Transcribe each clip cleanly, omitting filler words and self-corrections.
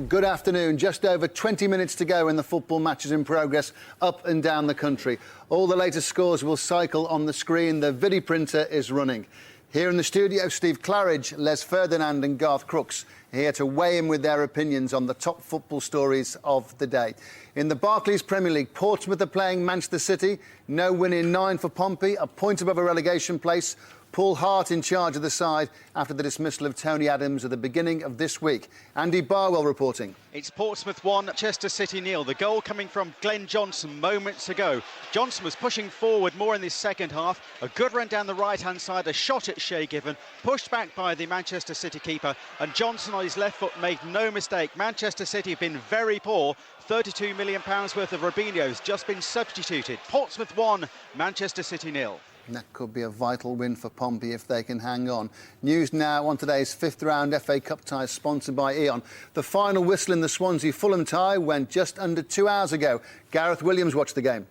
Good afternoon. Just over 20 minutes to go in the football matches in progress up and down the country. All the latest scores will cycle on the screen. The video printer is running. Here in the studio, Steve Claridge, Ferdinand and Garth Crooks here to weigh in with their opinions on the top football stories of the day. In the Barclays Premier League, Portsmouth are playing Manchester City. No win in 9 for Pompey, a point above a relegation place. Paul Hart in charge of the side after the dismissal of Tony Adams at the beginning of this week. Andy Barwell reporting. It's Portsmouth 1, Manchester City 0. The goal coming from Glenn Johnson moments ago. Johnson was pushing forward more in this second half. A good run down the right-hand side, a shot at Shea Given, pushed back by the Manchester City keeper, and Johnson on his left foot made no mistake. Manchester City have been very poor. £32 million worth of Robinho's just been substituted. Portsmouth 1, Manchester City 0. That could be a vital win for Pompey if they can hang on. News now on today's fifth round FA Cup tie sponsored by E.ON. The final whistle in the Swansea-Fulham tie went just under 2 hours ago. Gareth Williams watched the game.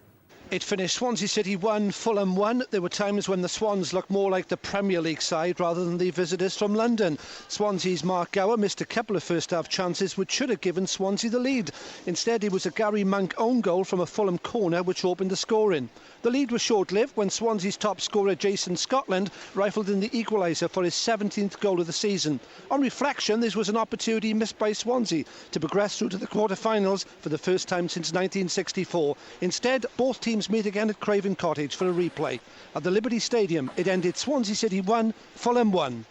It finished Swansea City 1, Fulham 1. There were times when the Swans looked more like the Premier League side rather than the visitors from London. Swansea's Mark Gower missed a couple of first-half chances which should have given Swansea the lead. Instead, it was a Gary Monk own goal from a Fulham corner which opened the scoring. The lead was short-lived when Swansea's top scorer Jason Scotland rifled in the equaliser for his 17th goal of the season. On reflection, this was an opportunity missed by Swansea to progress through to the quarter-finals for the first time since 1964. Instead, both teams meet again at Craven Cottage for a replay. At the Liberty Stadium, it ended Swansea City 1, Fulham 1.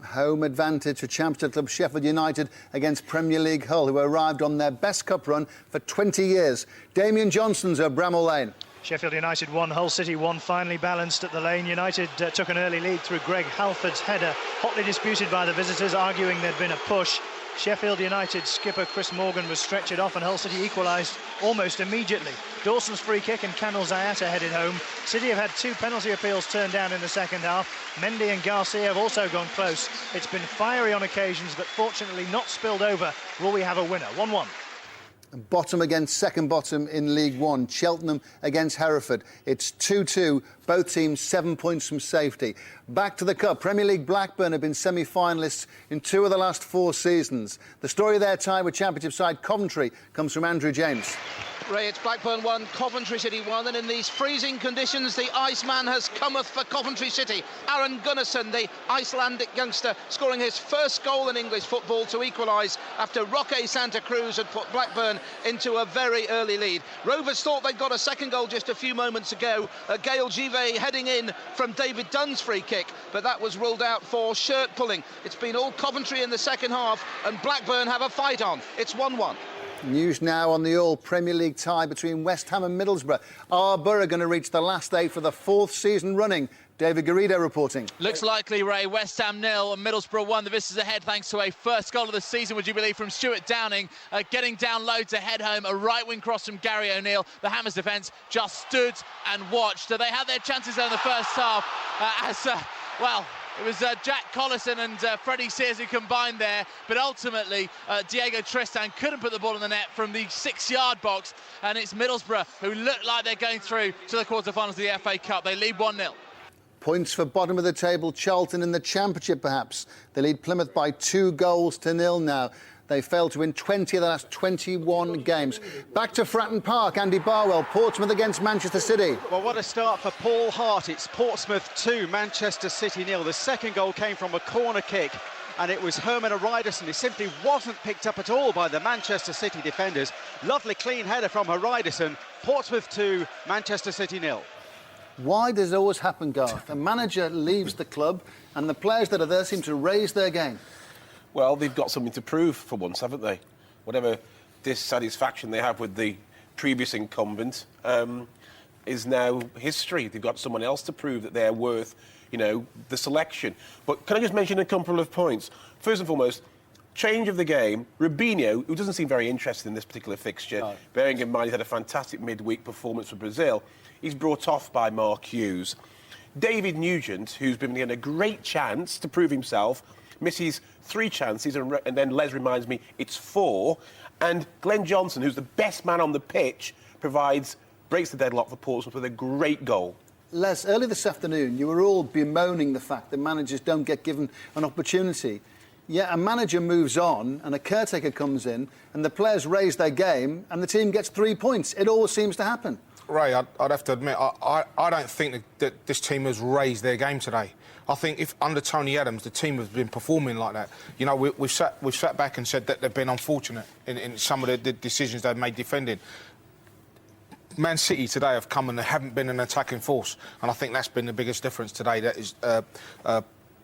Home advantage for Championship club Sheffield United against Premier League Hull, who arrived on their best cup run for 20 years. Damien Johnson's at Bramall Lane. Sheffield United 1, Hull City 1, finally balanced at the Lane. United took an early lead through Greg Halford's header, hotly disputed by the visitors, arguing there'd been a push. Sheffield United skipper Chris Morgan was stretchered off and Hull City equalised almost immediately. Dawson's free kick and Kamil Zayata headed home. City have had 2 penalty appeals turned down in the second half. Mendy and Garcia have also gone close. It's been fiery on occasions, but fortunately not spilled over. Will we have a winner? 1-1. Bottom against second bottom in League One. Cheltenham against Hereford. It's 2-2. Both teams 7 points from safety. Back to the Cup. Premier League Blackburn have been semi-finalists in 2 of the last 4 seasons. The story of their tie with Championship side Coventry comes from Andrew James. Ray, it's Blackburn 1, Coventry City 1, and in these freezing conditions, the Iceman has cometh for Coventry City. Aaron Gunnarsson, the Icelandic youngster, scoring his first goal in English football to equalise after Roque Santa Cruz had put Blackburn into a very early lead. Rovers thought they'd got a second goal just a few moments ago. Gail Give heading in from David Dunn's free kick, but that was ruled out for shirt pulling. It's been all Coventry in the second half, and Blackburn have a fight on. It's 1-1. News now on the all-Premier League tie between West Ham and Middlesbrough. Are Borough going to reach the last 8 for the 4th season running? David Garrido reporting. Looks likely, Ray. West Ham 0 and Middlesbrough 1. The visitors ahead thanks to a first goal of the season, would you believe, from Stuart Downing. Getting down low to head home. A right-wing cross from Gary O'Neill. The Hammers defence just stood and watched. They had their chances there in the first half it was Jack Collison and Freddie Sears who combined there, but ultimately Diego Tristan couldn't put the ball in the net from the 6-yard box, and it's Middlesbrough who look like they're going through to the quarter-finals of the FA Cup. They lead 1-0. Points for bottom of the table Charlton in the Championship, perhaps. They lead Plymouth by 2-0 now. They failed to win 20 of the last 21 games. Back to Fratton Park, Andy Barwell, Portsmouth against Manchester City. Well, what a start for Paul Hart. It's Portsmouth 2, Manchester City 0. The second goal came from a corner kick, and it was Herman Hreidarsson. It simply wasn't picked up at all by the Manchester City defenders. Lovely clean header from Hreidarsson. Portsmouth 2, Manchester City 0. Why does it always happen, Garth? A manager leaves the club and the players that are there seem to raise their game. Well, they've got something to prove for once, haven't they? Whatever dissatisfaction they have with the previous incumbent is now history. They've got someone else to prove that they're worth, the selection. But can I just mention a couple of points? First and foremost, change of the game. Rubinho, who doesn't seem very interested in this particular fixture, bearing in mind he's had a fantastic midweek performance for Brazil, he's brought off by Mark Hughes. David Nugent, who's been given a great chance to prove himself, misses 3 chances, and then Les reminds me it's 4. And Glenn Johnson, who's the best man on the pitch, breaks the deadlock for Portsmouth with a great goal. Les, early this afternoon, you were all bemoaning the fact that managers don't get given an opportunity. Yet a manager moves on and a caretaker comes in and the players raise their game and the team gets 3 points. It always seems to happen. Ray, I'd have to admit, I don't think that this team has raised their game today. I think if under Tony Adams, the team has been performing like that. You know, we've sat back and said that they've been unfortunate in some of the decisions they've made defending. Man City today have come and they haven't been an attacking force, and I think that's been the biggest difference today. That is,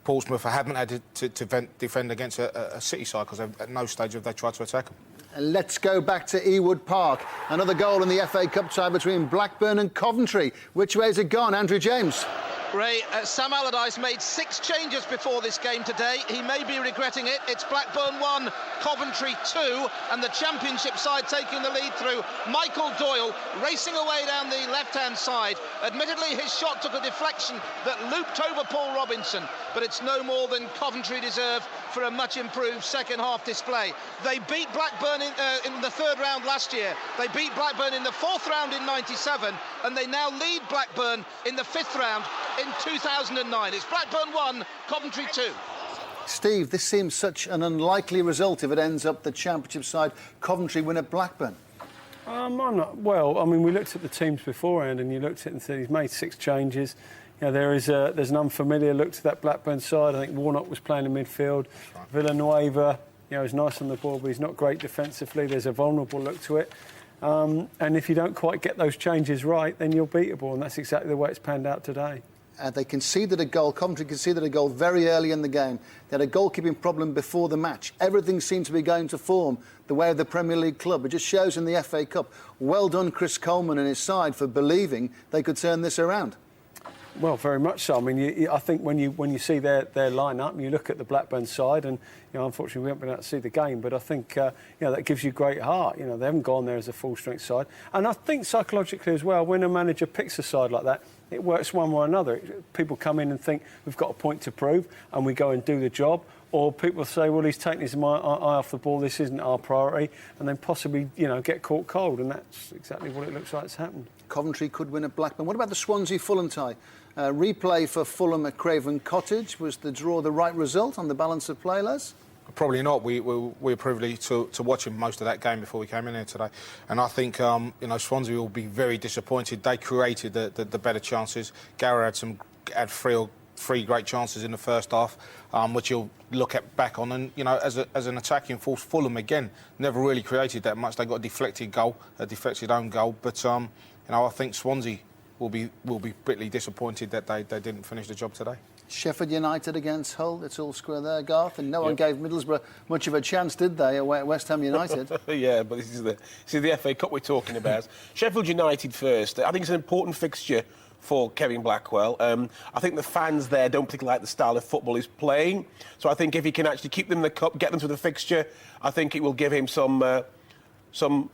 Portsmouth haven't had to defend against a City side because at no stage have they tried to attack them. Let's go back to Ewood Park. Another goal in the FA Cup tie between Blackburn and Coventry. Which way has it gone, Andrew James? Ray, Sam Allardyce made 6 changes before this game today. He may be regretting it. It's Blackburn 1, Coventry 2, and the Championship side taking the lead through. Michael Doyle racing away down the left-hand side. Admittedly, his shot took a deflection that looped over Paul Robinson, but it's no more than Coventry deserve for a much improved second-half display. They beat Blackburn in the 3rd round last year. They beat Blackburn in the 4th round in '97, and they now lead Blackburn in the 5th round in 2009. It's Blackburn 1, Coventry 2. Steve, this seems such an unlikely result if it ends up the Championship side Coventry win at Blackburn. I'm not. Well, I mean, we looked at the teams beforehand, and you looked at it and said he's made 6 changes. You know, there's an unfamiliar look to that Blackburn side. I think Warnock was playing in midfield. Right. Villanueva, you know, is nice on the ball, but he's not great defensively. There's a vulnerable look to it. And if you don't quite get those changes right, then you're beatable, and that's exactly the way it's panned out today. They conceded a goal. Coventry conceded a goal very early in the game. They had a goalkeeping problem before the match. Everything seemed to be going to form the way of the Premier League club. It just shows in the FA Cup. Well done, Chris Coleman and his side, for believing they could turn this around. Well, very much so. I mean, I think when you see their line-up and you look at the Blackburn side, and you know, unfortunately we haven't been able to see the game, but I think you know, that gives you great heart. You know, they haven't gone there as a full-strength side, and I think psychologically as well, when a manager picks a side like that, it works one way or another. People come in and think we've got a point to prove, and we go and do the job. Or people say, well, he's taking his eye off the ball, this isn't our priority, and then possibly, you know, get caught cold, and that's exactly what it looks like it's happened. Coventry could win at Blackburn. What about the Swansea-Fulham tie? Replay for Fulham at Craven Cottage. Was the draw the right result on the balance of play, Les? Probably not. We were privileged to watching most of that game before we came in here today, and I think you know, Swansea will be very disappointed. They created the better chances. Gareth had three great chances in the first half, which you'll look back on, and you know, as an attacking force, Fulham again never really created that much. They got a deflected own goal, but you know, I think Swansea will be bitterly disappointed that they didn't finish the job today. Sheffield United against Hull, it's all square there, Garth, and no one gave Middlesbrough much of a chance, did they, away at West Ham United? Yeah, but this is the FA Cup we're talking about. Sheffield United first. I think it's an important fixture for Kevin Blackwell. I think the fans there don't particularly like the style of football he's playing, so I think if he can actually keep them in the cup, get them to the fixture, I think it will give him some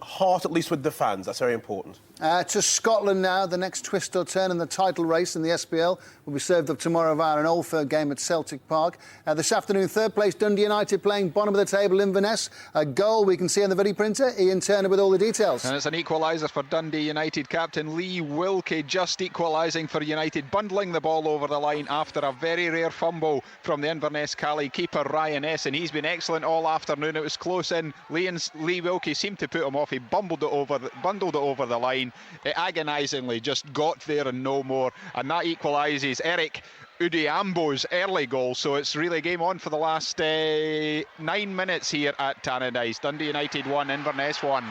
heart, at least with the fans. That's very important. To Scotland now, the next twist or turn in the title race in the SPL will be served up tomorrow via an Old Firm game at Celtic Park. This afternoon, 3rd place Dundee United playing bottom of the table Inverness. A goal we can see on the video printer. Ian Turner with all the details. And it's an equaliser for Dundee United. Captain Lee Wilkie just equalising for United, bundling the ball over the line after a very rare fumble from the Inverness Cali keeper Ryan S, and he's been excellent all afternoon. It was close in. Lee Wilkie seemed to put him off. He bundled it over the line. It agonisingly just got there and no more, and that equalises Eric Udiambo's early goal, so it's really game on for the last 9 minutes here at Tannadice. Dundee United 1, Inverness 1.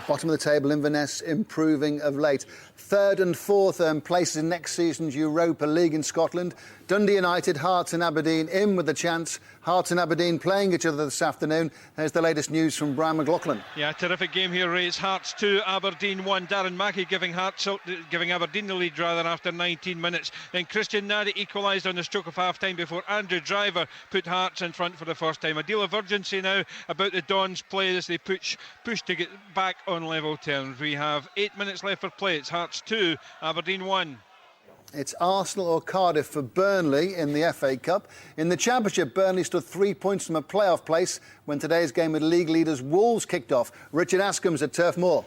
Bottom of the table, Inverness improving of late. 3rd and 4th places in next season's Europa League in Scotland. Dundee United, Hearts and Aberdeen in with the chance. Hearts and Aberdeen playing each other this afternoon. There's the latest news from Brian McLaughlin. Yeah, terrific game here, Ray. It's Hearts 2, Aberdeen 1. Darren Mackey giving Aberdeen the lead after 19 minutes. Then Christian Nadi equalised on the stroke of half-time before Andrew Driver put Hearts in front for the first time. A deal of urgency now about the Dons' play as they push to get back on level terms. We have 8 minutes left for play. It's Hearts 2, Aberdeen 1. It's Arsenal or Cardiff for Burnley in the FA Cup. In the Championship, Burnley stood 3 points from a playoff place when today's game with league leaders Wolves kicked off. Richard Askams at Turf Moor.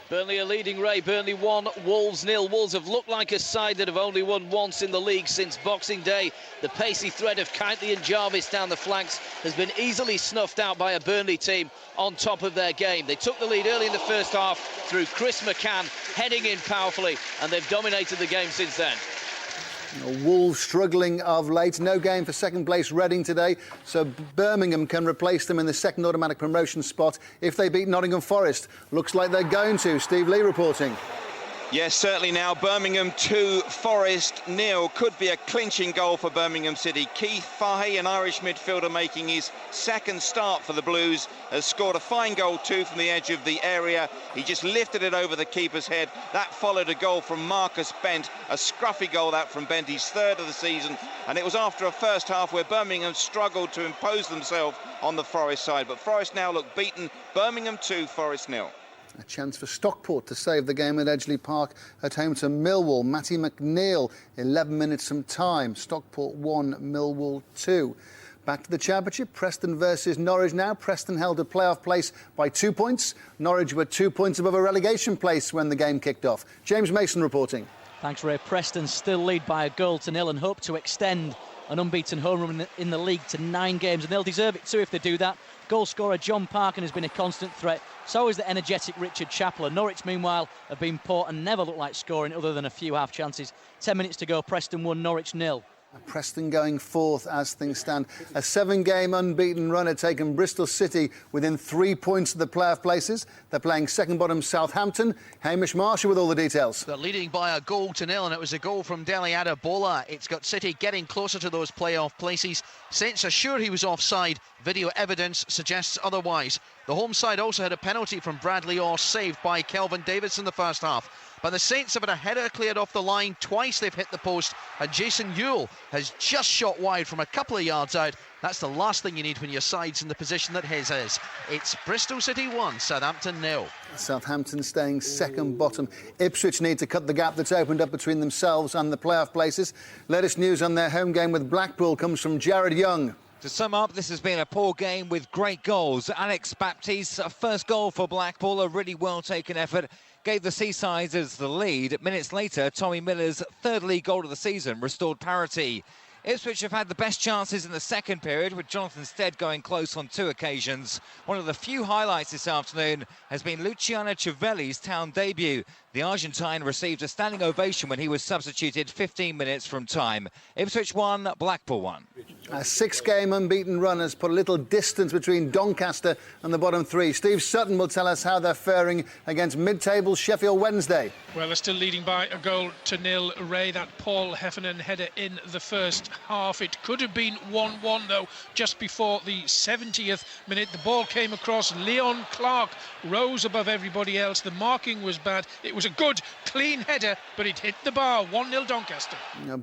Burnley are leading, Ray. Burnley 1, Wolves 0. Wolves have looked like a side that have only won once in the league since Boxing Day. The pacey threat of Kiteley and Jarvis down the flanks has been easily snuffed out by a Burnley team on top of their game. They took the lead early in the first half through Chris McCann, heading in powerfully, and they've dominated the game since then. Wolves struggling of late. No game for second place Reading today, so Birmingham can replace them in the second automatic promotion spot if they beat Nottingham Forest. Looks like they're going to. Steve Lee reporting. Yes, certainly now. Birmingham 2, Forest 0. Could be a clinching goal for Birmingham City. Keith Fahey, an Irish midfielder making his second start for the Blues, has scored a fine goal too from the edge of the area. He just lifted it over the keeper's head. That followed a goal from Marcus Bent, a scruffy goal that from Bent, his third of the season. And it was after a first half where Birmingham struggled to impose themselves on the Forest side. But Forest now look beaten. Birmingham 2, Forest 0. A chance for Stockport to save the game at Edgeley Park at home to Millwall. Matty McNeil, 11 minutes from time. Stockport 1, Millwall 2. Back to the Championship, Preston versus Norwich now. Preston held a playoff place by 2 points. Norwich were 2 points above a relegation place when the game kicked off. James Mason reporting. Thanks, Ray. Preston still lead by a goal to nil and hope to extend an unbeaten home run in the league to 9 games, and they'll deserve it too if they do that. Goal scorer John Parkin has been a constant threat. So is the energetic Richard Chapler. Norwich, meanwhile, have been poor and never looked like scoring other than a few half chances. 10 minutes to go. Preston 1, Norwich 0. Preston going fourth as things stand. A 7-game unbeaten run had taken Bristol City within 3 points of the playoff places. They're playing second bottom Southampton. Hamish Marshall with all the details. They're leading by a goal to nil, and it was a goal from Dele Adebola. It's got City getting closer to those playoff places. Saints are sure he was offside. Video evidence suggests otherwise. The home side also had a penalty from Bradley Orr, saved by Kelvin Davis in the first half. But the Saints have had a header cleared off the line. Twice they've hit the post, and Jason Ewell has just shot wide from a couple of yards out. That's the last thing you need when your side's in the position that his is. It's Bristol City 1, Southampton 0. Southampton staying second bottom. Ipswich need to cut the gap that's opened up between themselves and the playoff places. Latest news on their home game with Blackpool comes from Jared Young. To sum up, this has been a poor game with great goals. Alex Baptiste's first goal for Blackpool, a really well-taken effort, gave the Seasiders the lead. Minutes later, Tommy Miller's third league goal of the season restored parity. Ipswich have had the best chances in the second period, with Jonathan Stead going close on 2 occasions. One of the few highlights this afternoon has been Luciano Civelli's town debut. The Argentine received a standing ovation when he was substituted 15 minutes from time. Ipswich 1, Blackpool 1. A 6-game unbeaten run has put a little distance between Doncaster and the bottom 3. Steve Sutton will tell us how they're faring against mid-table Sheffield Wednesday. Well, they're still leading by a goal to nil. Ray, that Paul Heffernan header in the first half. It could have been 1-1 though, just before the 70th minute. The ball came across. Leon Clark rose above everybody else. The marking was bad. It was a good, clean header, but it hit the bar. 1-0 Doncaster.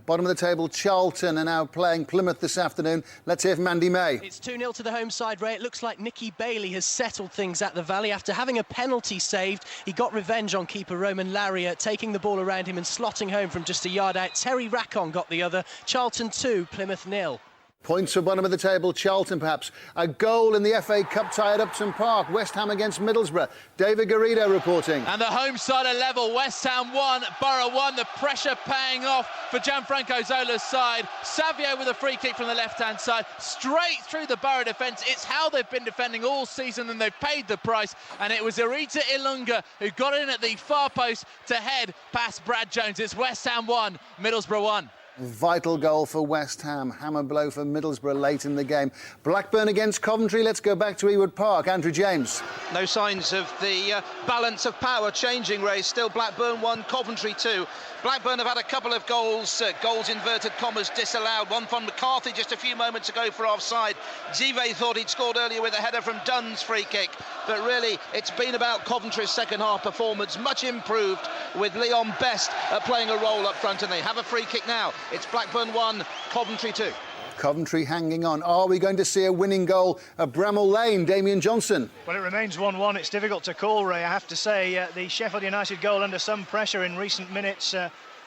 Bottom of the table, Charlton are now playing Plymouth this afternoon. Let's hear from Andy May. It's 2-0 to the home side, Ray. It looks like Nicky Bailey has settled things at the Valley. After having a penalty saved, he got revenge on keeper Roman Larrier, taking the ball around him and slotting home from just a yard out. Terry Rackon got the other. Charlton 2, Plymouth 0. Points for bottom of the table, Charlton perhaps. A goal in the FA Cup tie at Upton Park. West Ham against Middlesbrough. David Garrido reporting. And the home side are level. West Ham 1, Borough 1. The pressure paying off for Gianfranco Zola's side. Savio with a free kick from the left-hand side. Straight through the Borough defence. It's how they've been defending all season, and they've paid the price. And it was Arita Ilunga who got in at the far post to head past Brad Jones. It's West Ham 1, Middlesbrough 1. Vital goal for West Ham. Hammer blow for Middlesbrough late in the game. Blackburn against Coventry. Let's go back to Ewood Park. Andrew James. No signs of the balance of power changing, Ray. Still Blackburn 1, Coventry 2. Blackburn have had a couple of goals, goals inverted commas, disallowed. One from McCarthy just a few moments ago for offside. Zive thought he'd scored earlier with a header from Dunn's free kick. But really, it's been about Coventry's second half performance, much improved with Leon Best playing a role up front, and they have a free kick now. It's Blackburn 1, Coventry 2. Coventry hanging on. Are we going to see a winning goal at Bramall Lane? Damien Johnson. Well, it remains 1-1. It's difficult to call, Ray. I have to say the Sheffield United goal under some pressure in recent minutes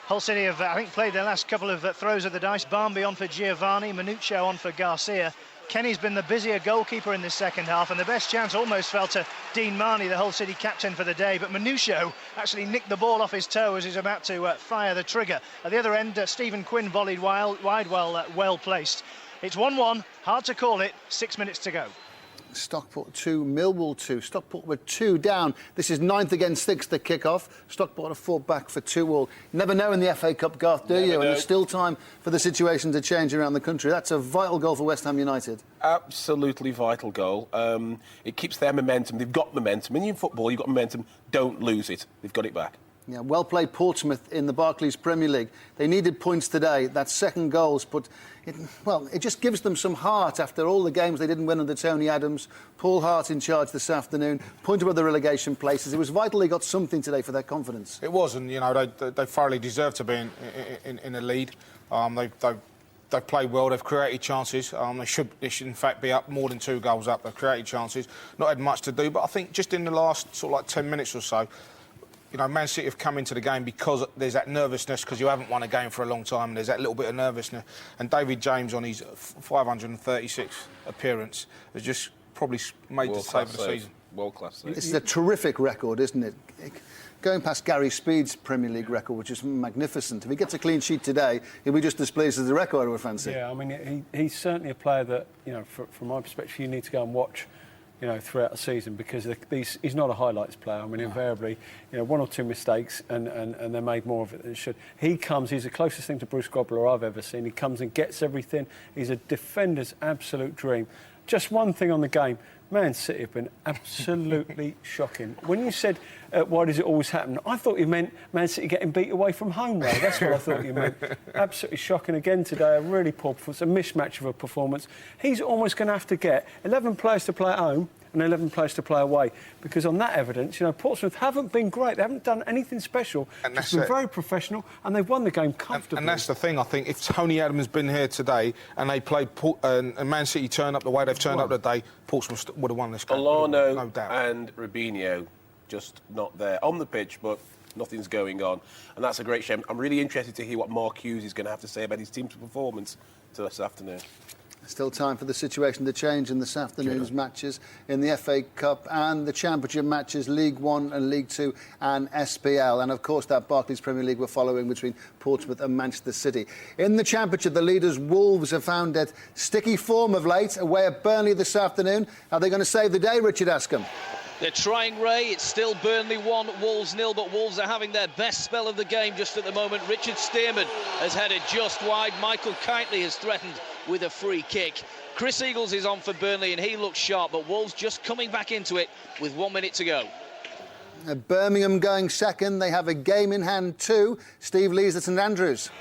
Hull City have, I think, played their last couple of throws of the dice. Barnby on for Giovanni, Minuccio on for Garcia. Kenny's been the busier goalkeeper in this second half, and the best chance almost fell to Dean Marney, the Hull City captain for the day, but Minuccio actually nicked the ball off his toe as he's about to fire the trigger. At the other end, Stephen Quinn volleyed wide, well placed. It's 1-1, hard to call it, 6 minutes to go. Stockport 2, Millwall 2. Stockport were 2 down. This is 9th against 6th at kick-off. Stockport have fought back for 2-2. Never know in the FA Cup, Garth, do you? And there's still time for the situation to change around the country. That's a vital goal for West Ham United. Absolutely vital goal. It keeps their momentum. They've got momentum. In football, you've got momentum. Don't lose it. They've got it back. Yeah, well played Portsmouth in the Barclays Premier League. They needed points today. That's second goals, but it just gives them some heart after all the games they didn't win under Tony Adams. Paul Hart in charge this afternoon, point above the relegation places. It was vital they got something today for their confidence. It was, and they thoroughly deserve to be in a lead. They've played well. They've created chances. They should in fact be up more than 2 goals up. They've created chances. Not had much to do, but I think just in the last sort of like 10 minutes or so, Man City have come into the game because there's that nervousness, because you haven't won a game for a long time, and there's that little bit of nervousness. And David James, on his 536th appearance, has just probably made the save of the season. World-class save. This is a terrific record, isn't it? Going past Gary Speed's Premier League record, which is magnificent. If he gets a clean sheet today, he'll be just as pleased as the record, I would fancy. Yeah, I mean, he's certainly a player that, from my perspective, you need to go and watch throughout the season, because he's not a highlights player. I mean, invariably, 1 or 2 mistakes and they're made more of it than it should. He's the closest thing to Bruce Grobbler I've ever seen. He comes and gets everything. He's a defender's absolute dream. Just one thing on the game. Man City have been absolutely shocking. When you said, why does it always happen? I thought you meant Man City getting beat away from home, though. That's what I thought you meant. Absolutely shocking again today. A really poor performance, a mismatch of a performance. He's almost going to have to get 11 players to play at home and 11 players to play away, because on that evidence, Portsmouth haven't been great. They haven't done anything special. It's been very professional, and they've won the game comfortably. And that's the thing. I think if Tony Adams had been here today and they played and Man City turned up the way they've turned up today, Portsmouth would have won this game. Alano no doubt. and Rubinho just not there on the pitch, but nothing's going on, and that's a great shame. I'm really interested to hear what Mark Hughes is going to have to say about his team's performance this afternoon. Still time for the situation to change in this afternoon's matches in the FA Cup and the Championship matches, League One and League Two and SPL. And, of course, that Barclays Premier League we're following between Portsmouth and Manchester City. In the Championship, the leaders Wolves have found that sticky form of late, away at Burnley this afternoon. Are they going to save the day, Richard Askham? They're trying, Ray. It's still Burnley 1, Wolves 0, but Wolves are having their best spell of the game just at the moment. Richard Stearman has headed just wide. Michael Kitely has threatened with a free kick. Chris Eagles is on for Burnley and he looks sharp, but Wolves just coming back into it with 1 minute to go. Birmingham going second. They have a game in hand too. Steve Lees at St Andrews.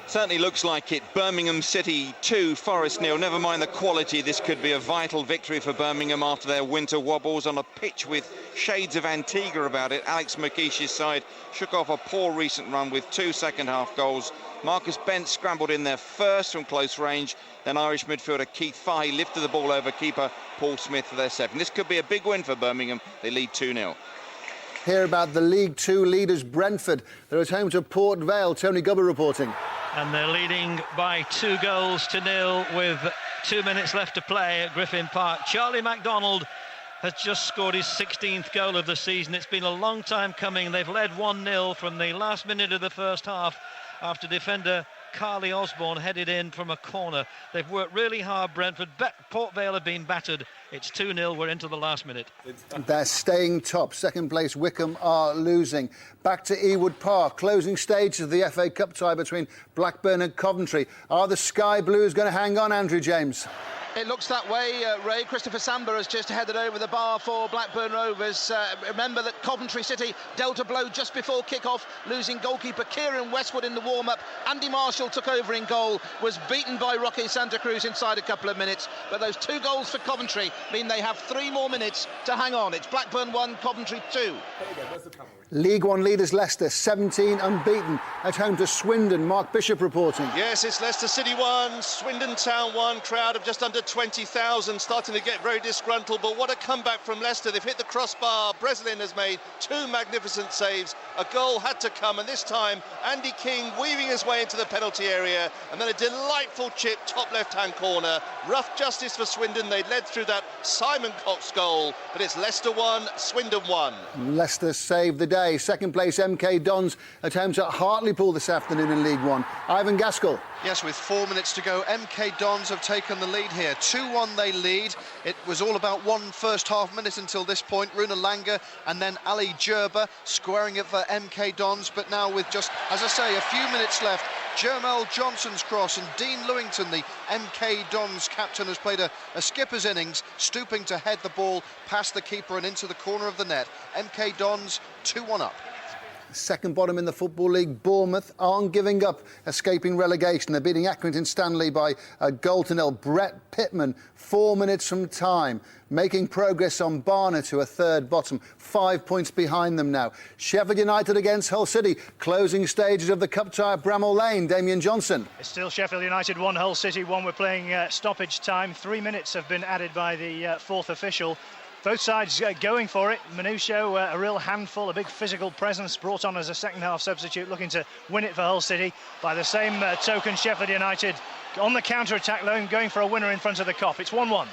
Certainly looks like it. Birmingham City 2, Forest 0. Never mind the quality, this could be a vital victory for Birmingham after their winter wobbles on a pitch with shades of Antigua about it. Alex McKeish's side shook off a poor recent run with 2 second-half goals. Marcus Bent scrambled in there first from close range. Then Irish midfielder Keith Fahey lifted the ball over keeper Paul Smith for their 7th. This could be a big win for Birmingham. They lead 2-0. Hear about the League Two leaders, Brentford. They're at home to Port Vale. Tony Gubber reporting. And they're leading by 2-0 with 2 minutes left to play at Griffin Park. Charlie MacDonald has just scored his 16th goal of the season. It's been a long time coming. They've led 1-0 from the last minute of the first half after defender Carly Osborne headed in from a corner. They've worked really hard, Brentford. Port Vale have been battered. It's 2-0. We're into the last minute. They're staying top. Second place, Wickham are losing. Back to Ewood Park. Closing stages of the FA Cup tie between Blackburn and Coventry. Are the Sky Blues going to hang on, Andrew James? It looks that way, Ray. Christopher Samba has just headed over the bar for Blackburn Rovers. Remember that Coventry City dealt a blow just before kick-off, losing goalkeeper Kieran Westwood in the warm-up. Andy Marshall took over in goal, was beaten by Roque Santa Cruz inside a couple of minutes. But those 2 goals for Coventry mean they have 3 more minutes to hang on. It's Blackburn 1, Coventry 2. There you go, there's the camera. League One leaders Leicester, 17 unbeaten, at home to Swindon. Mark Bishop reporting. Yes, it's Leicester City 1, Swindon Town 1, crowd of just under 20,000, starting to get very disgruntled, but what a comeback from Leicester. They've hit the crossbar. Breslin has made 2 magnificent saves. A goal had to come, and this time Andy King weaving his way into the penalty area, and then a delightful chip, top left-hand corner. Rough justice for Swindon. They led through that Simon Cox goal, but it's Leicester 1, Swindon 1. Leicester saved the day. Second place MK Dons at home to Hartlepool this afternoon in League One. Ivan Gaskell. Yes, with 4 minutes to go, MK Dons have taken the lead here. 2-1 they lead. It was all about one first half minute until this point. Runa Langer and then Ali Gerber squaring it for MK Dons, but now with just, as I say, a few minutes left, Jermel Johnson's cross, and Dean Lewington, the MK Dons captain, has played a skipper's innings, stooping to head the ball past the keeper and into the corner of the net. MK Dons 2-1 up. Second bottom in the Football League, Bournemouth aren't giving up, escaping relegation. They're beating Accrington Stanley by a goal to nil. Brett Pittman, 4 minutes from time, making progress on Barnet to a third bottom, 5 points behind them now. Sheffield United against Hull City, closing stages of the cup tie at Bramall Lane. Damien Johnson. It's still Sheffield United 1, Hull City 1. We're playing stoppage time. 3 minutes have been added by the fourth official. Both sides going for it. Manusho, a real handful, a big physical presence, brought on as a second-half substitute, looking to win it for Hull City. By the same token, Sheffield United on the counter-attack loan, going for a winner in front of the Kop. It's 1-1.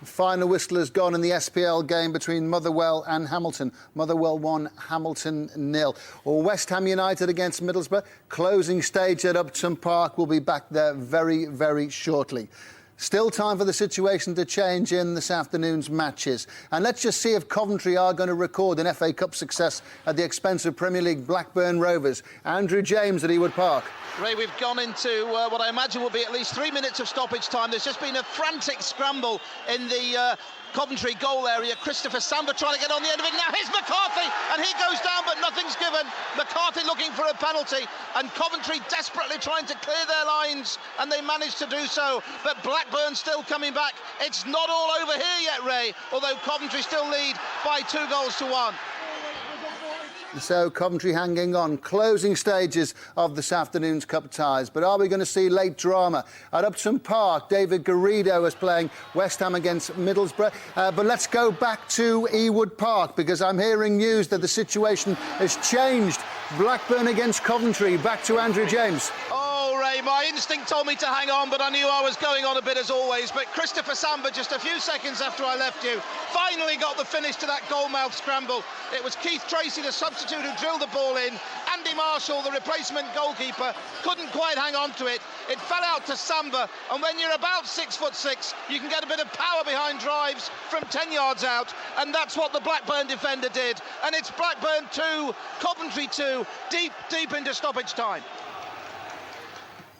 Final whistle has gone in the SPL game between Motherwell and Hamilton. Motherwell 1, Hamilton 0. Or West Ham United against Middlesbrough. Closing stage at Upton Park. We'll be back there very, very shortly. Still time for the situation to change in this afternoon's matches. And let's just see if Coventry are going to record an FA Cup success at the expense of Premier League Blackburn Rovers. Andrew James at Ewood Park. Ray, we've gone into what I imagine will be at least 3 minutes of stoppage time. There's just been a frantic scramble in the Coventry goal area. Christopher Samba trying to get on the end of it. Now here's McCarthy, and he goes down, but nothing's given. McCarthy looking for a penalty, and Coventry desperately trying to clear their lines, and they managed to do so. But Blackburn still coming back. It's not all over here yet, Ray, although Coventry still lead by 2-1. So Coventry hanging on, closing stages of this afternoon's cup ties. But are we going to see late drama at Upton Park? David Garrido is playing West Ham against Middlesbrough. But let's go back to Ewood Park, because I'm hearing news that the situation has changed. Blackburn against Coventry. Back to Andrew James. Ray, my instinct told me to hang on, but I knew I was going on a bit as always. But Christopher Samba, just a few seconds after I left you, finally got the finish to that goalmouth scramble. It was Keith Tracy, the substitute, who drilled the ball in. Andy Marshall, the replacement goalkeeper, couldn't quite hang on to it. It fell out to Samba, and when you're about 6'6", you can get a bit of power behind drives from 10 yards out, and that's what the Blackburn defender did. And it's Blackburn 2, Coventry 2, deep into stoppage time.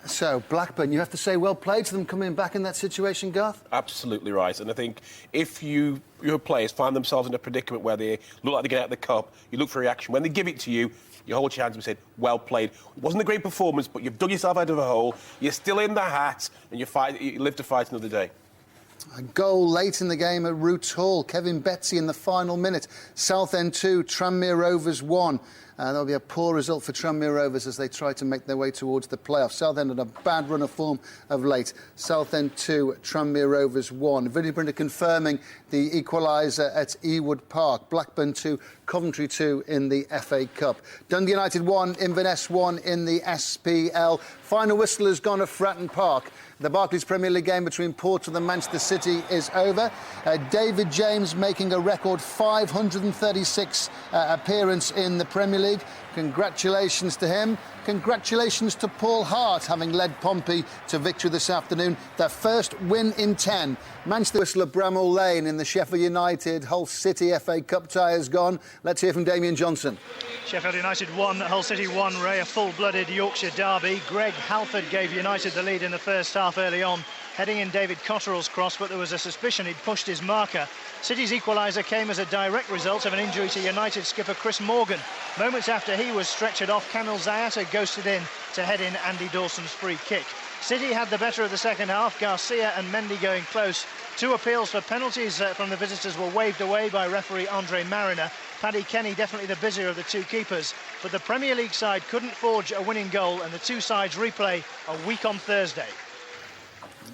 So, Blackburn, you have to say well played to them coming back in that situation, Garth? Absolutely right. And I think if your players find themselves in a predicament where they look like they get out of the cup, you look for reaction. When they give it to you, you hold your hands and say, well played. It wasn't a great performance, but you've dug yourself out of a hole, you're still in the hat, and you live to fight another day. A goal late in the game at Roots Hall. Kevin Betsy in the final minute. Southend 2, Tranmere Rovers 1. There'll be a poor result for Tranmere Rovers as they try to make their way towards the playoffs. Southend had a bad run of form of late. Southend 2, Tranmere Rovers 1. Vinnie Brinter confirming the equaliser at Ewood Park. Blackburn 2, Coventry 2 in the FA Cup. Dundee United 1, Inverness 1 in the SPL. Final whistle has gone at Fratton Park. The Barclays Premier League game between Portsmouth and Manchester City is over. David James making a record 536 appearance in the Premier League. Congratulations to him. Congratulations to Paul Hart, having led Pompey to victory this afternoon. Their first win in 10. Manchester whistle at Bramall Lane in the Sheffield United Hull City FA Cup tie has gone. Let's hear from Damien Johnson. Sheffield United 1, Hull City 1, Ray, a full-blooded Yorkshire derby. Greg Halford gave United the lead in the first half early on, heading in David Cotterell's cross, but there was a suspicion he'd pushed his marker. City's equaliser came as a direct result of an injury to United skipper Chris Morgan. Moments after he was stretchered off, Kamil Zayata ghosted in to head in Andy Dawson's free kick. City had the better of the second half, Garcia and Mendy going close. 2 appeals for penalties from the visitors were waved away by referee Andre Mariner. Paddy Kenny definitely the busier of the 2 keepers, but the Premier League side couldn't forge a winning goal, and the 2 sides replay a week on Thursday.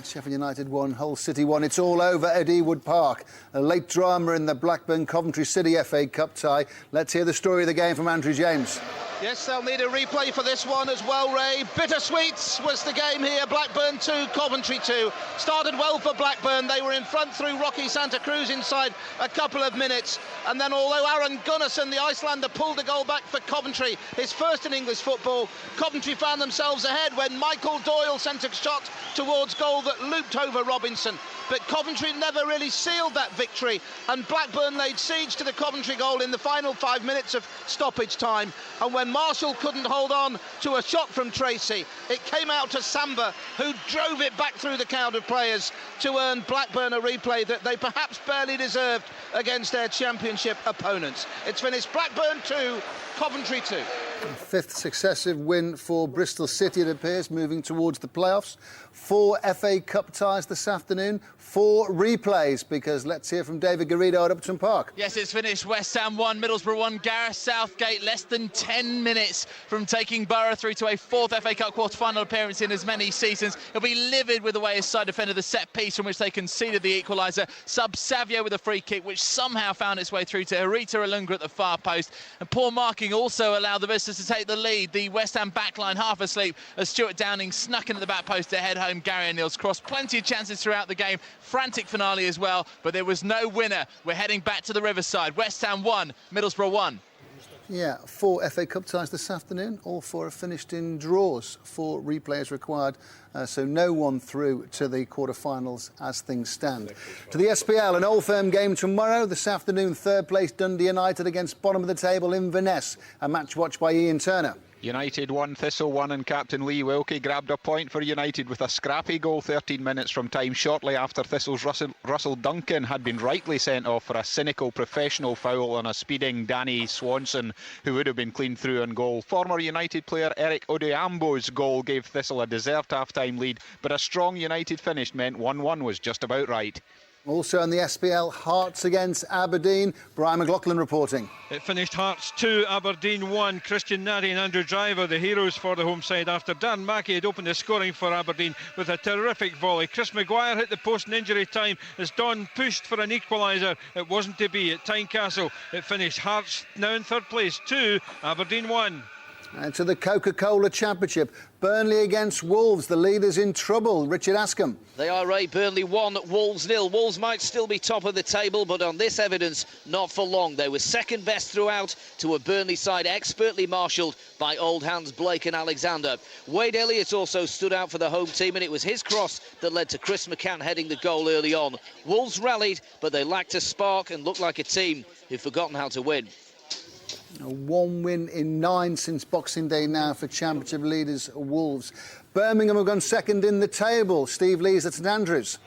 Sheffield United 1, Hull City 1. It's all over at Ewood Park. A late drama in the Blackburn Coventry City FA Cup tie. Let's hear the story of the game from Andrew James. Yes, they'll need a replay for this one as well, Ray. Bittersweet was the game here. Blackburn 2, Coventry 2. Started well for Blackburn. They were in front through Rocky Santa Cruz inside a couple of minutes. And then although Aaron Gunnarsson, the Icelander, pulled a goal back for Coventry, his first in English football, Coventry found themselves ahead when Michael Doyle sent a shot towards goal that looped over Robinson. But Coventry never really sealed that victory, and Blackburn laid siege to the Coventry goal in the final 5 minutes of stoppage time. And when Marshall couldn't hold on to a shot from Tracy, it came out to Samba, who drove it back through the crowd of players to earn Blackburn a replay that they perhaps barely deserved against their championship opponents. It's finished Blackburn 2, Coventry 2. 5th successive win for Bristol City, it appears, moving towards the playoffs. 4 FA Cup ties this afternoon, 4 replays, because let's hear from David Garrido at Upton Park. Yes, it's finished West Ham 1, Middlesbrough 1. Gareth Southgate less than 10 minutes from taking Borough through to a 4th FA Cup quarter-final appearance in as many seasons. He'll be livid with the way his side defended the set piece from which they conceded the equaliser. Savio with a free kick, which somehow found its way through to Herita Ilunga at the far post. And poor marking also allowed the visitors to take the lead. The West Ham backline half asleep as Stuart Downing snuck into the back post to head home Gary O'Neill's cross. Plenty of chances throughout the game. Frantic finale as well, but there was no winner. We're heading back to the Riverside. West Ham 1, Middlesbrough 1. Yeah, 4 FA Cup ties this afternoon. All 4 have finished in draws. 4 replays required, so no one through to the quarter-finals as things stand. To the SPL, an Old Firm game tomorrow. This afternoon, 3rd place Dundee United against bottom of the table Inverness. A match watched by Ian Turner. United 1, Thistle 1, and captain Lee Wilkie grabbed a point for United with a scrappy goal 13 minutes from time, shortly after Thistle's Russell Duncan had been rightly sent off for a cynical professional foul on a speeding Danny Swanson, who would have been clean through on goal. Former United player Eric Odiambo's goal gave Thistle a deserved half-time lead, but a strong United finish meant 1-1 was just about right. Also in the SPL, Hearts against Aberdeen. Brian McLaughlin reporting. It finished Hearts 2, Aberdeen 1. Christian Nari and Andrew Driver, the heroes for the home side, after Dan Mackey had opened the scoring for Aberdeen with a terrific volley. Chris Maguire hit the post in injury time as Don pushed for an equaliser. It wasn't to be at Tynecastle. It finished Hearts now in 3rd place 2, Aberdeen 1. And to the Coca-Cola Championship, Burnley against Wolves. The leaders in trouble. Richard Askham. They are, Ray. Burnley 1, Wolves 0. Wolves might still be top of the table, but on this evidence, not for long. They were second best throughout to a Burnley side expertly marshalled by old hands Blake and Alexander. Wade Elliott also stood out for the home team, and it was his cross that led to Chris McCann heading the goal early on. Wolves rallied, but they lacked a spark and looked like a team who'd forgotten how to win. 1 win in 9 since Boxing Day now for Championship leaders Wolves. Birmingham have gone second in the table. Steve Lees at St Andrews.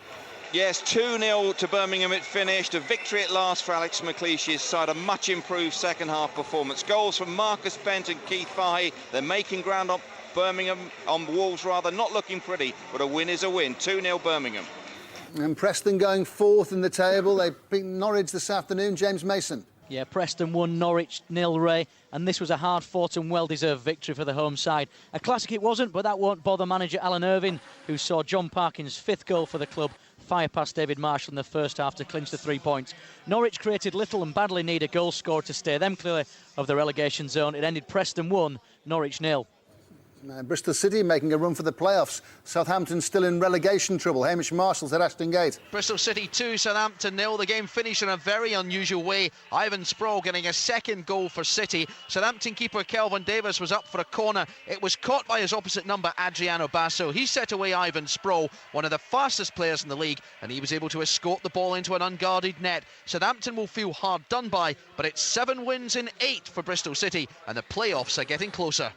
Yes, 2-0 to Birmingham it finished. A victory at last for Alex McLeish's side. A much improved second half performance. Goals from Marcus Bent and Keith Fahey. They're making ground on Birmingham, on Wolves rather. Not looking pretty, but a win is a win. 2-0 Birmingham. And Preston going 4th in the table. They beat Norwich this afternoon. James Mason. Yeah, Preston 1, Norwich 0, Ray, and this was a hard-fought and well-deserved victory for the home side. A classic it wasn't, but that won't bother manager Alan Irvine, who saw John Parkin's 5th goal for the club fire past David Marshall in the first half to clinch the 3 points. Norwich created little and badly need a goal scorer to steer them clear of the relegation zone. It ended Preston 1, Norwich 0. Bristol City making a run for the playoffs. Southampton still in relegation trouble. Hamish Marshall's at Ashton Gate. Bristol City 2, Southampton 0. The game finished in a very unusual way. Ivan Sproul getting a second goal for City. Southampton keeper Kelvin Davis was up for a corner. It was caught by his opposite number, Adriano Basso. He set away Ivan Sproul, one of the fastest players in the league, and he was able to escort the ball into an unguarded net. Southampton will feel hard done by, but it's 7 wins in 8 for Bristol City, and the playoffs are getting closer.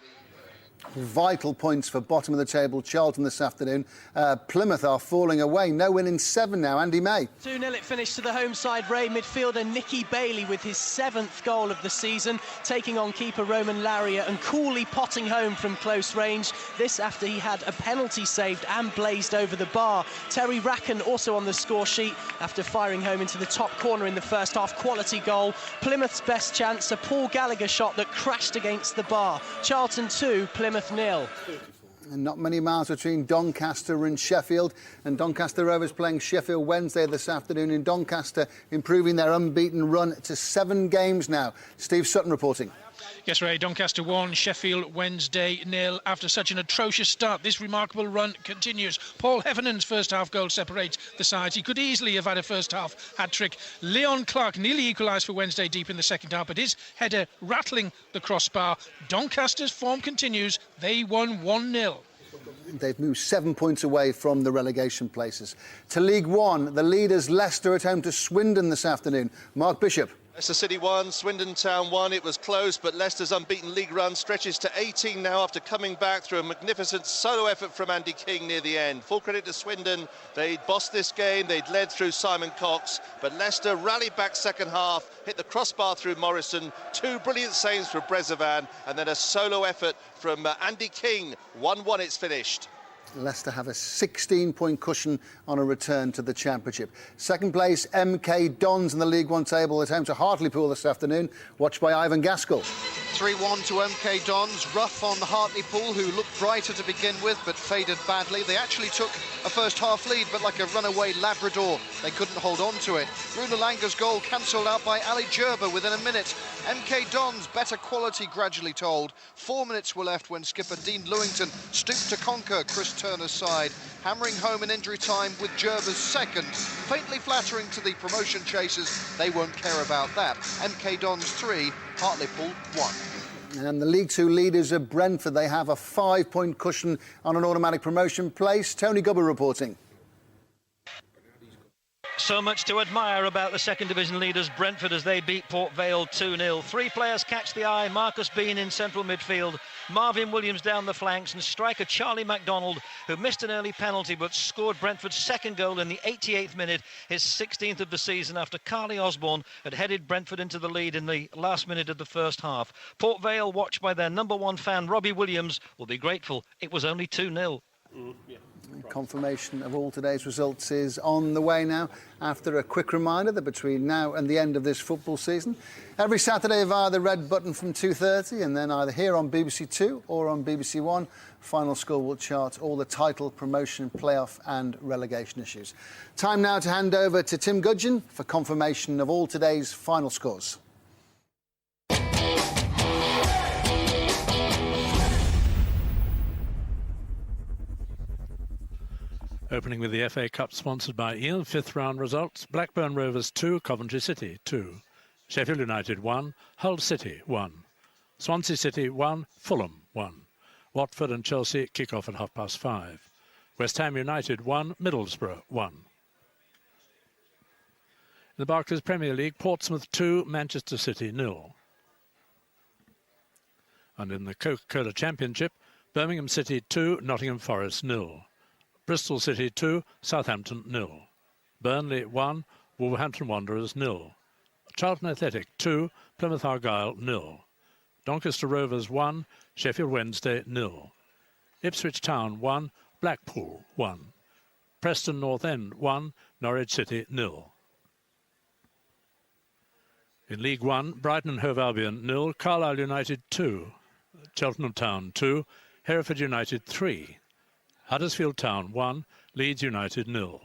Vital points for bottom of the table Charlton this afternoon. Plymouth are falling away. No win in 7 now. Andy May. 2-0 it finished to the home side. Ray midfielder Nicky Bailey with his 7th goal of the season, taking on keeper Roman Lariat and coolly potting home from close range. This after he had a penalty saved and blazed over the bar. Terry Racken also on the score sheet after firing home into the top corner in the first half. Quality goal. Plymouth's best chance, a Paul Gallagher shot that crashed against the bar. Charlton 2, Plymouth 0. And not many miles between Doncaster and Sheffield. And Doncaster Rovers playing Sheffield Wednesday this afternoon in Doncaster, improving their unbeaten run to 7 games now. Steve Sutton reporting. Yes, Ray, Doncaster 1, Sheffield Wednesday 0. After such an atrocious start, this remarkable run continues. Paul Heffernan's first-half goal separates the sides. He could easily have had a first-half hat-trick. Leon Clark nearly equalised for Wednesday deep in the second half, but his header rattling the crossbar. Doncaster's form continues. They won 1-0. They've moved 7 points away from the relegation places. To League One, the leaders Leicester at home to Swindon this afternoon. Mark Bishop. Leicester City 1, Swindon Town 1. It was close, but Leicester's unbeaten league run stretches to 18 now after coming back through a magnificent solo effort from Andy King near the end. Full credit to Swindon. They'd bossed this game. They'd led through Simon Cox, but Leicester rallied back second half, hit the crossbar through Morrison. 2 brilliant saves from Brezovan, and then a solo effort from Andy King. 1-1 it's finished. Leicester have a 16-point cushion on a return to the Championship. Second place, MK Dons in the League One table at home to Hartlepool this afternoon, watched by Ivan Gaskell. 3-1 to MK Dons. Rough on Hartlepool, who looked brighter to begin with, but faded badly. They actually took a first-half lead, but like a runaway Labrador, they couldn't hold on to it. Runa Langa's goal cancelled out by Ali Gerber within a minute. MK Dons, better quality gradually told. 4 minutes were left when skipper Dean Lewington stooped to conquer Chris Turner's side, hammering home in injury time with Gerber's second. Faintly flattering to the promotion chasers, they won't care about that. MK Dons 3, Hartlepool 1. And the League Two leaders are Brentford. They have a 5-point cushion on an automatic promotion place. Tony Gubber reporting. So much to admire about the second division leaders Brentford as they beat Port Vale 2-0. 3 players catch the eye. Marcus Bean in central midfield, Marvin Williams down the flanks, and striker Charlie MacDonald, who missed an early penalty but scored Brentford's second goal in the 88th minute, his 16th of the season, after Carly Osborne had headed Brentford into the lead in the last minute of the first half. Port Vale, watched by their number 1 fan Robbie Williams, will be grateful it was only 2-0. Confirmation of all today's results is on the way now, after a quick reminder that between now and the end of this football season, every Saturday via the red button from 2:30, and then either here on BBC Two or on BBC One, Final Score will chart all the title, promotion, playoff and relegation issues. Time now to hand over to Tim Gudgeon for confirmation of all today's final scores. Opening with the FA Cup sponsored by Ian, 5th round results. Blackburn Rovers 2, Coventry City 2. Sheffield United 1, Hull City 1. Swansea City 1, Fulham 1. Watford and Chelsea kick off at 5:30. West Ham United 1, Middlesbrough 1. In the Barclays Premier League, Portsmouth 2, Manchester City 0. And in the Coca-Cola Championship, Birmingham City 2, Nottingham Forest 0. Bristol City 2, Southampton 0. Burnley 1, Wolverhampton Wanderers 0. Charlton Athletic 2, Plymouth Argyle 0. Doncaster Rovers 1, Sheffield Wednesday 0. Ipswich Town 1, Blackpool 1. Preston North End 1, Norwich City 0. In League One, Brighton and Hove Albion 0, Carlisle United 2, Cheltenham Town 2, Hereford United 3. Huddersfield Town 1, Leeds United 0.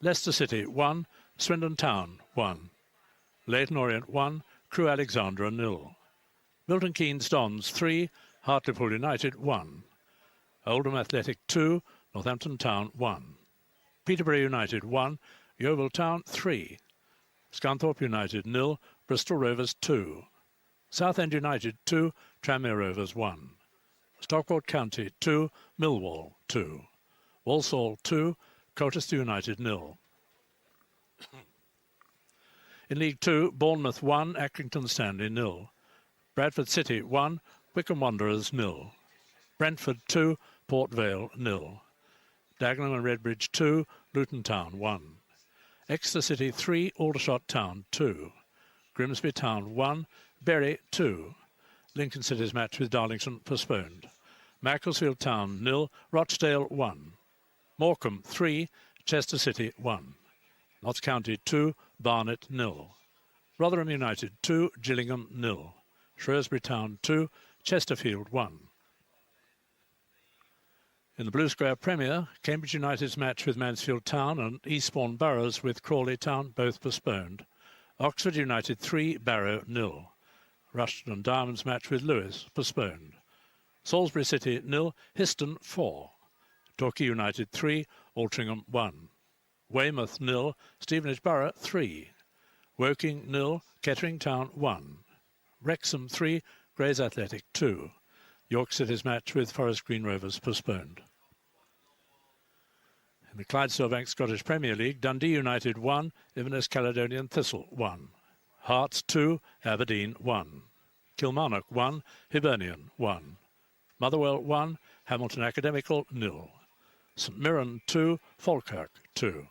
Leicester City 1, Swindon Town 1. Leyton Orient 1, Crewe Alexandra 0. Milton Keynes Dons 3, Hartlepool United 1. Oldham Athletic 2, Northampton Town 1. Peterborough United 1, Yeovil Town 3. Scunthorpe United 0, Bristol Rovers 2. Southend United 2, Tranmere Rovers 1. Stockport County 2, Millwall 2. Walsall 2, Colchester United 0. In League 2, Bournemouth 1, Accrington Stanley 0. Bradford City 1, Wycombe Wanderers 0. Brentford 2, Port Vale 0. Dagenham and Redbridge 2, Luton Town 1. Exeter City 3, Aldershot Town 2. Grimsby Town 1, Bury 2. Lincoln City's match with Darlington postponed. Macclesfield Town 0, Rochdale 1. Morecambe 3, Chester City 1. Notts County 2, Barnet 0. Rotherham United 2, Gillingham 0. Shrewsbury Town 2, Chesterfield 1. In the Blue Square Premier, Cambridge United's match with Mansfield Town and Eastbourne Boroughs with Crawley Town both postponed. Oxford United 3, Barrow 0. Rushden and Diamonds match with Lewes postponed. Salisbury City 0, Histon 4. Torquay United 3, Altrincham 1. Weymouth 0, Stevenage Borough 3. Woking 0, Kettering Town 1. Wrexham 3, Grays Athletic 2. York City's match with Forest Green Rovers postponed. In the Clydesdale Bank Scottish Premier League, Dundee United 1, Inverness Caledonian Thistle 1. Hearts 2, Aberdeen 1. Kilmarnock 1, Hibernian 1. Motherwell 1, Hamilton Academical 0. St Mirren 2, Falkirk 2.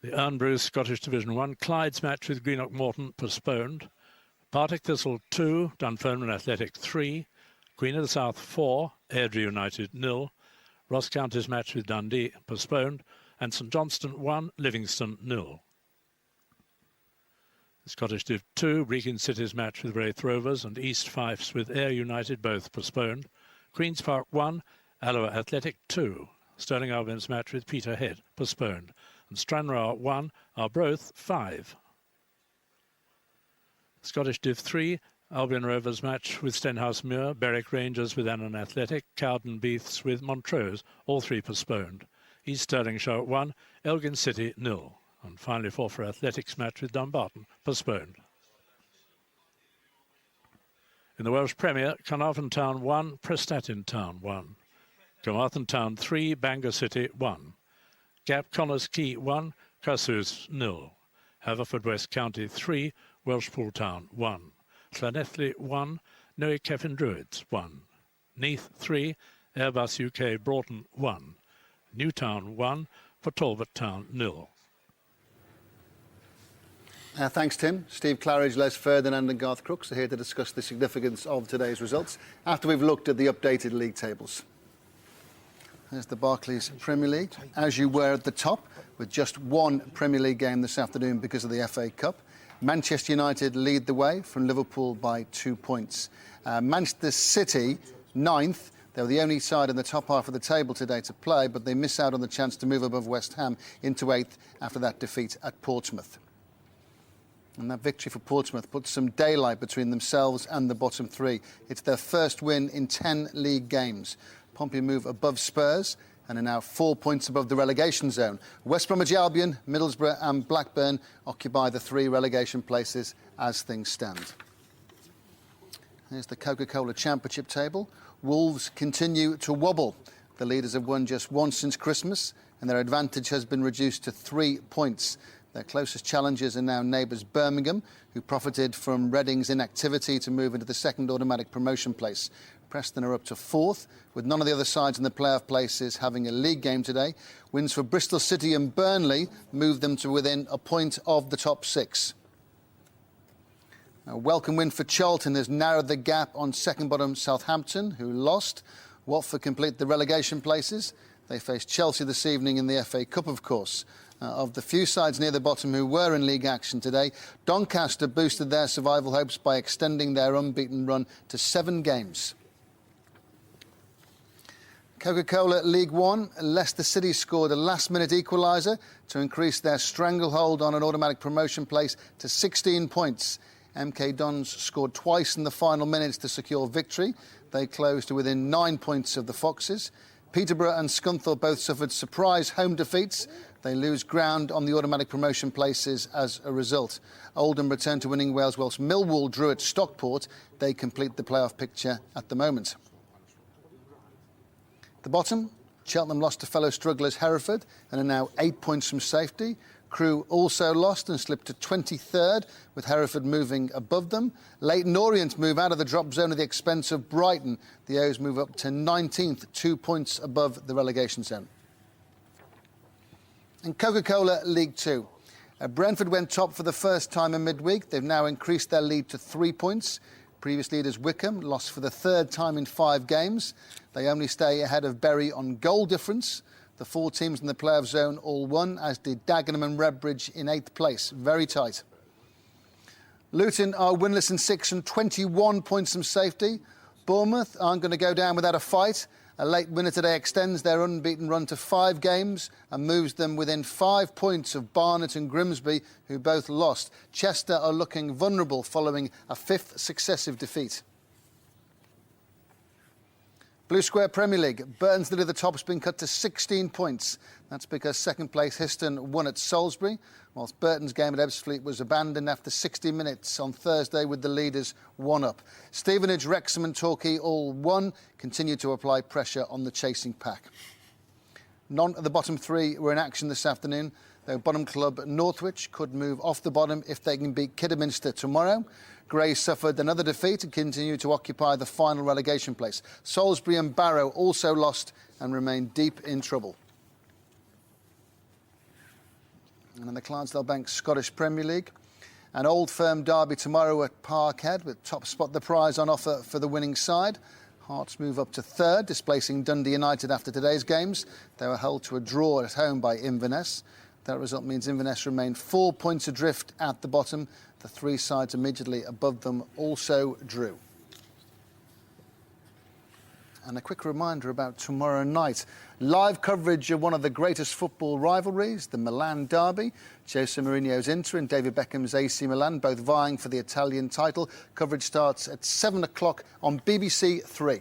The Ernbrews Scottish Division 1, Clyde's match with Greenock Morton postponed. Partick Thistle 2, Dunfermline Athletic 3. Queen of the South 4, Airdrie United 0. Ross County's match with Dundee postponed. And St Johnstone 1, Livingston 0. The Scottish Div 2, Brechin City's match with Wraith Rovers and East Fifes with Ayr United both postponed. Queen's Park 1, Alloa Athletic 2. Stirling Albion's match with Peterhead postponed. And Stranraer 1, Arbroath 5. Scottish Div 3, Albion Rovers match with Stenhousemuir, Berwick Rangers with Annan Athletic, Cowden Beaths with Montrose, all 3 postponed. East Stirlingshire 1, Elgin City 0. And finally Forfar Athletics match with Dumbarton postponed. In the Welsh Premier, Carnarvon Town 1, Prestatyn Town 1. Carmarthen Town 3, Bangor City 1. Gap Connors Quay 1, Carsous 0. Haverfordwest County 3, Welshpool Town 1. Llanelli 1, Noe Cefn Druids 1. Neath 3, Airbus UK Broughton 1. Newtown 1, for Talbot Town 0. Thanks, Tim. Steve Claridge, Les Ferdinand and Garth Crooks are here to discuss the significance of today's results after we've looked at the updated league tables. There's the Barclays Premier League, as you were at the top, with just one Premier League game this afternoon because of the FA Cup. Manchester United lead the way from Liverpool by 2 points. Manchester City, 9th. They were the only side in the top half of the table today to play, but they miss out on the chance to move above West Ham into 8th after that defeat at Portsmouth. And that victory for Portsmouth puts some daylight between themselves and the bottom 3. It's their first win in 10 league games. Pompey move above Spurs and are now 4 points above the relegation zone. West Bromwich Albion, Middlesbrough and Blackburn occupy the 3 relegation places as things stand. Here's the Coca-Cola Championship table. Wolves continue to wobble. The leaders have won just once since Christmas and their advantage has been reduced to 3 points. Their closest challengers are now neighbours Birmingham, who profited from Reading's inactivity to move into the second automatic promotion place. Preston are up to 4th, with none of the other sides in the playoff places having a league game today. Wins for Bristol City and Burnley move them to within a point of the top 6. A welcome win for Charlton has narrowed the gap on second bottom Southampton, who lost. Watford complete the relegation places. They face Chelsea this evening in the FA Cup, of course. Of the few sides near the bottom who were in league action today, Doncaster boosted their survival hopes by extending their unbeaten run to 7 games. Coca-Cola League One, Leicester City scored a last-minute equaliser to increase their stranglehold on an automatic promotion place to 16 points. MK Dons scored twice in the final minutes to secure victory. They closed to within 9 points of the Foxes. Peterborough and Scunthorpe both suffered surprise home defeats. They lose ground on the automatic promotion places as a result. Oldham returned to winning Wales whilst Millwall drew at Stockport. They complete the playoff picture at the moment. At the bottom, Cheltenham lost to fellow strugglers Hereford and are now 8 points from safety. Crewe also lost and slipped to 23rd, with Hereford moving above them. Leyton Orient move out of the drop zone at the expense of Brighton. The O's move up to 19th, 2 points above the relegation zone. In Coca-Cola League 2, Brentford went top for the first time in midweek. They've now increased their lead to 3 points. Previous leaders Wickham lost for the third time in 5 games. They only stay ahead of Bury on goal difference. The 4 teams in the playoff zone all won, as did Dagenham and Redbridge in 8th place. Very tight. Luton are winless in 6 and 21 points from safety. Bournemouth aren't going to go down without a fight. A late winner today extends their unbeaten run to 5 games and moves them within 5 points of Barnet and Grimsby, who both lost. Chester are looking vulnerable following a 5th successive defeat. Blue Square Premier League. Burton's lead at the top has been cut to 16 points. That's because second place Histon won at Salisbury, whilst Burton's game at Ebbsfleet was abandoned after 60 minutes on Thursday with the leaders 1 up. Stevenage, Wrexham and Torquay all won, continue to apply pressure on the chasing pack. None of the bottom 3 were in action this afternoon. Their bottom club, Northwich, could move off the bottom if they can beat Kidderminster tomorrow. Grey suffered another defeat and continue to occupy the final relegation place. Salisbury and Barrow also lost and remain deep in trouble. And in the Clydesdale Bank Scottish Premier League, an Old Firm derby tomorrow at Parkhead, with top spot the prize on offer for the winning side. Hearts move up to 3rd, displacing Dundee United after today's games. They were held to a draw at home by Inverness. That result means Inverness remain 4 points adrift at the bottom. The 3 sides immediately above them also drew. And a quick reminder about tomorrow night. Live coverage of one of the greatest football rivalries, the Milan derby. Jose Mourinho's Inter and David Beckham's AC Milan, both vying for the Italian title. Coverage starts at 7 o'clock on BBC 3.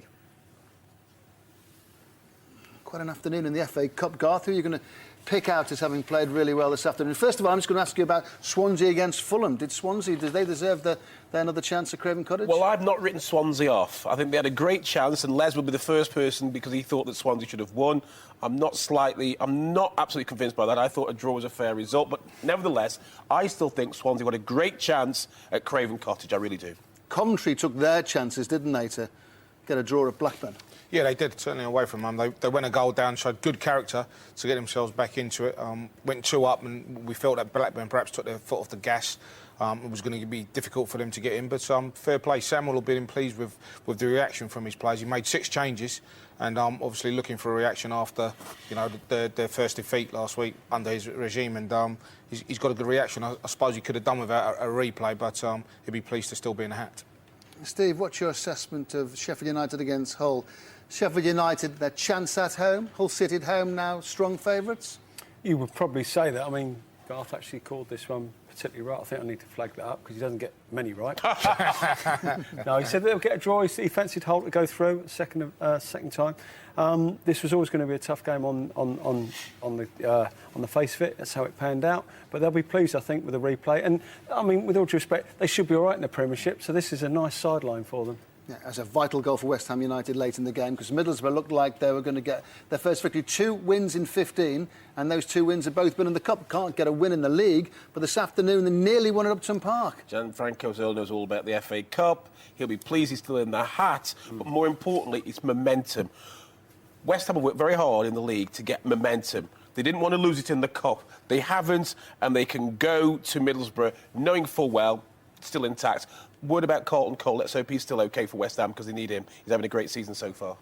Quite an afternoon in the FA Cup. Garth, who are you going to pick out as having played really well this afternoon? First of all, I'm just going to ask you about Swansea against Fulham. Did they deserve their another chance at Craven Cottage? Well, I've not written Swansea off. I think they had a great chance, and Les would be the first person because he thought that Swansea should have won. I'm not absolutely convinced by that. I thought a draw was a fair result, but nevertheless, I still think Swansea got a great chance at Craven Cottage. I really do. Coventry took their chances, didn't they, to get a draw at Blackburn? Yeah, they did, certainly away from them. They went a goal down, showed good character to get themselves back into it. Went 2 up, and we felt that Blackburn perhaps took their foot off the gas. It was going to be difficult for them to get in, but fair play. Samuel will be pleased with the reaction from his players. He made 6 changes, and obviously looking for a reaction after their first defeat last week under his regime, and he's got a good reaction. I suppose he could have done without a replay, but he'd be pleased to still be in the hat. Steve, what's your assessment of Sheffield United against Hull? Sheffield United, their chance at home. Hull City at home now, strong favourites? You would probably say that. I mean, Garth actually called this one particularly right. I think I need to flag that up because he doesn't get many right. No, he said they'll get a draw. He fancied Hull to go through second time. This was always going to be a tough game on the face of it. That's how it panned out. But they'll be pleased, I think, with the replay. And I mean, with all due respect, they should be all right in the Premiership. So this is a nice sideline for them. Yeah, as a vital goal for West Ham United late in the game, because Middlesbrough looked like they were going to get their first victory. 2 wins in 15, and those 2 wins have both been in the Cup. Can't get a win in the league, but this afternoon they nearly won at Upton Park. Gianfranco Zola knows all about the FA Cup. He'll be pleased he's still in the hat, but more importantly, it's momentum. West Ham have worked very hard in the league to get momentum. They didn't want to lose it in the Cup. They haven't, and they can go to Middlesbrough knowing full well it's still intact. Word about Carlton Cole. Let's hope he's still OK for West Ham because they need him. He's having a great season so far.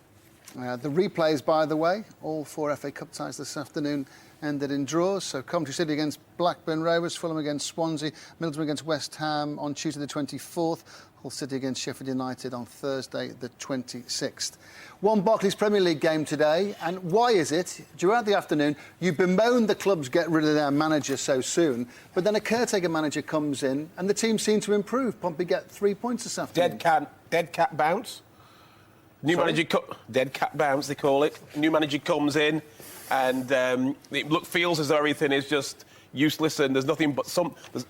The replays, by the way, all 4 FA Cup ties this afternoon ended in draws. So Coventry City against Blackburn Rovers, Fulham against Swansea, Middlesbrough against West Ham on Tuesday the 24th, Hull City against Sheffield United on Thursday the 26th. One Barclays Premier League game today, and why is it? Throughout the afternoon, you bemoaned the clubs get rid of their manager so soon, but then a caretaker manager comes in and the team seem to improve. Pompey get 3 points this afternoon. Dead cat bounce. New manager, dead cat bounce, they call it. New manager comes in and it feels as though everything is just useless and there's nothing but as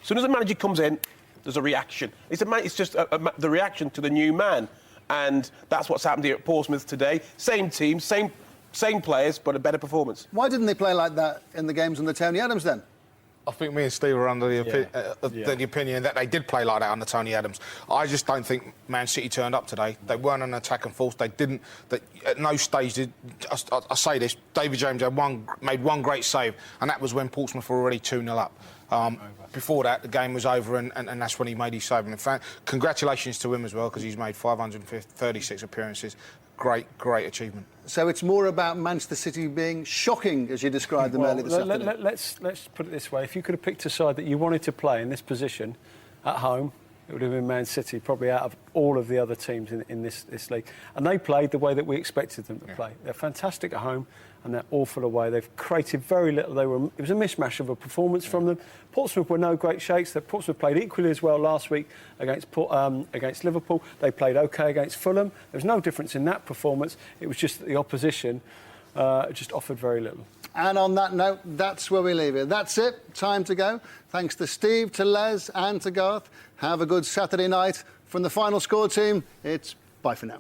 soon as the manager comes in, there's a reaction. It's just the reaction to the new man. And that's what's happened here at Portsmouth today. Same team, same players, but a better performance. Why didn't they play like that in the games under Tony Adams then? I think me and Steve are under the opinion that they did play like that under Tony Adams. I just don't think Man City turned up today. They weren't an attack and force. They didn't. At no stage did. I say this. David James made one great save, and that was when Portsmouth were already 2-0 up. Before that, the game was over, and that's when he made his save. And in fact, congratulations to him as well, because he's made 536 appearances. Great achievement. So it's more about Manchester City being shocking, as you described them earlier this afternoon. Let's put it this way. If you could have picked a side that you wanted to play in this position at home, it would have been Man City, probably out of all of the other teams in this league. And they played the way that we expected them to play. They're fantastic at home and they're awful away. They've created very little. It was a mishmash of a performance from them. Portsmouth were no great shakes. Portsmouth played equally as well last week against Liverpool. They played OK against Fulham. There was no difference in that performance. It was just that the opposition just offered very little. And on that note, that's where we leave it. That's it. Time to go. Thanks to Steve, to Les and to Garth. Have a good Saturday night. From the Final Score team, it's bye for now.